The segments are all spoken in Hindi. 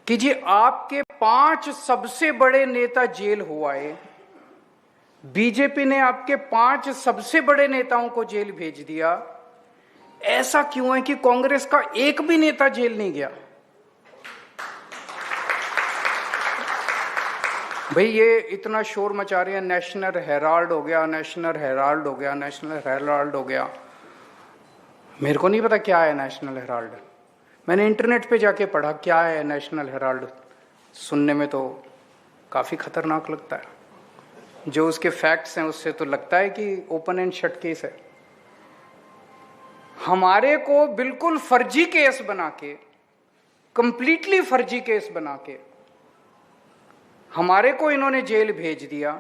कि जी आपके 5 सबसे बड़े नेता जेल हो आए, बीजेपी ने आपके 5 सबसे बड़े नेताओं को जेल भेज दिया। ऐसा क्यों है कि कांग्रेस का एक भी नेता जेल नहीं गया? भाई ये इतना शोर मचा रहे हैं, नेशनल हेराल्ड हो गया, नेशनल हेराल्ड हो गया, नेशनल हेराल्ड हो गया। मेरे को नहीं पता क्या है नेशनल हेराल्ड। मैंने इंटरनेट पे जाके पढ़ा क्या है नेशनल हेराल्ड। सुनने में तो काफ़ी खतरनाक लगता है। जो उसके फैक्ट्स हैं उससे तो लगता है कि ओपन एंड शट केस है। हमारे को बिल्कुल फर्जी केस बना के, कंप्लीटली फर्जी केस बना के हमारे को इन्होंने जेल भेज दिया।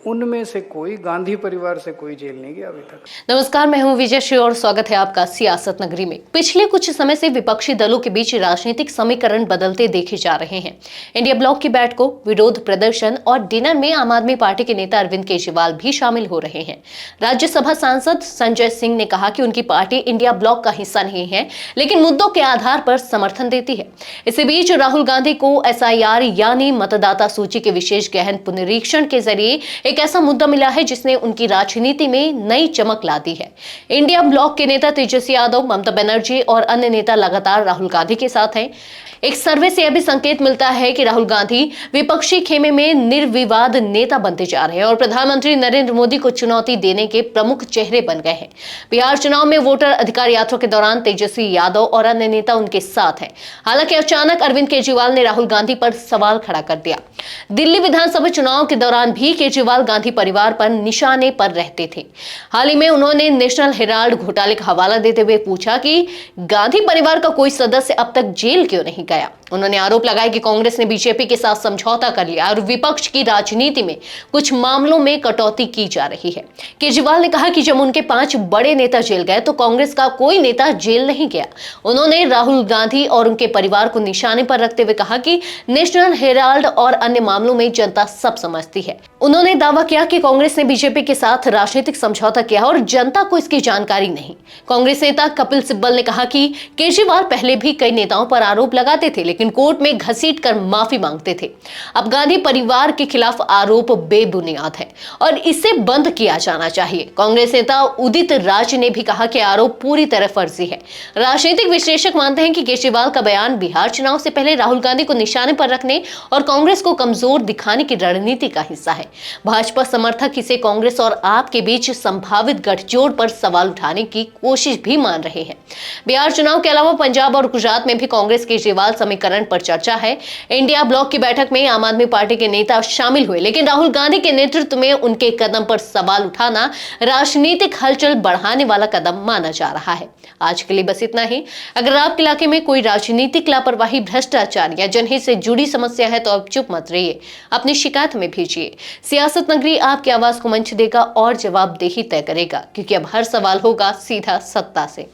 उनमें से कोई, गांधी परिवार से कोई जेल नहीं गया अभी तक। नमस्कार, मैं हूं विजय श्री और स्वागत है आपका सियासत नगरी में। पिछले कुछ समय से विपक्षी दलों के बीच राजनीतिक समीकरण बदलते देखे जा रहे हैं। इंडिया ब्लॉक की बैठकों, विरोध प्रदर्शन और डिनर में आम आदमी पार्टी के नेता अरविंद केजरीवाल भी शामिल हो रहे हैं। राज्यसभा सांसद संजय सिंह ने कहा कि उनकी पार्टी इंडिया ब्लॉक का हिस्सा नहीं है, लेकिन मुद्दों के आधार पर समर्थन देती है। इसी बीच राहुल गांधी को SIR यानी मतदाता सूची के विशेष गहन पुनरीक्षण के जरिए एक ऐसा मुद्दा मिला है जिसने उनकी राजनीति में नई चमक ला दी है। इंडिया ब्लॉक के नेता तेजस्वी यादव, ममता बनर्जी और अन्य नेता लगातार राहुल गांधी के साथ हैं। एक सर्वे से यह भी संकेत मिलता है कि राहुल गांधी विपक्षी खेमे में निर्विवाद नेता बनते जा रहे हैं और प्रधानमंत्री नरेंद्र मोदी को चुनौती देने के प्रमुख चेहरे बन गए हैं। बिहार चुनाव में वोटर अधिकार यात्रा के दौरान तेजस्वी यादव और अन्य नेता उनके साथ हैं। हालांकि अचानक अरविंद केजरीवाल ने राहुल गांधी पर सवाल खड़ा कर दिया। दिल्ली विधानसभा चुनाव के दौरान भी केजरीवाल गांधी परिवार पर निशाने पर रहते थे। हाल ही में उन्होंने नेशनल हेराल्ड घोटाले का हवाला देते हुए पूछा कि गांधी परिवार का कोई सदस्य अब तक जेल क्यों नहीं गया। उन्होंने आरोप लगाया कि कांग्रेस ने बीजेपी के साथ समझौता कर लिया और विपक्ष की राजनीति में कुछ मामलों में कटौती की जा रही है। केजरीवाल ने कहा कि जब उनके 5 बड़े नेता जेल गए तो कांग्रेस का कोई नेता जेल नहीं गया। उन्होंने राहुल गांधी और उनके परिवार को निशाने पर रखते हुए कहा कि नेशनल हेराल्ड और अन्य मामलों में जनता सब समझती है। उन्होंने दावा किया कि कांग्रेस ने बीजेपी के साथ राजनीतिक समझौता किया और जनता को इसकी जानकारी नहीं। कांग्रेस नेता कपिल सिब्बल ने कहा कि केजरीवाल पहले भी कई नेताओं पर आरोप लगाते थे, लेकिन कोर्ट में घसीटकर माफी मांगते थे। अब गांधी परिवार के खिलाफ आरोप बेबुनियाद है और इसे बंद किया जाना चाहिए। कांग्रेस नेता उदित राज ने भी कहा कि आरोप पूरी तरह फर्जी है। राजनीतिक विश्लेषक मानते हैं कि केजरीवाल का बयान बिहार चुनाव से पहले राहुल गांधी को निशाने पर रखने और कांग्रेस को कमजोर दिखाने की रणनीति का हिस्सा है। भाजपा समर्थक इसे कांग्रेस और आप के बीच संभावित गठजोड़ पर सवाल उठाने की कोशिश भी मान रहे हैं। बिहार चुनाव के अलावा पंजाब और गुजरात में भी कांग्रेस केजरीवाल समीकरण पर चर्चा है। इंडिया ब्लॉक की बैठक में आम आदमी पार्टी के नेता शामिल हुए, लेकिन राहुल गांधी के नेतृत्व में उनके कदम पर सवाल उठाना राजनीतिक हलचल बढ़ाने वाला कदम माना जा रहा है। आज के लिए बस इतना ही। अगर आपके इलाके में कोई राजनीतिक लापरवाही, भ्रष्टाचार या जनहित से जुड़ी समस्या है तो आप चुप मत रहिए, अपनी शिकायत में भेजिए। सियासत नगरी आपकी आवाज को मंच देगा और जवाबदेही तय करेगा, क्योंकि अब हर सवाल होगा सीधा सत्ता से।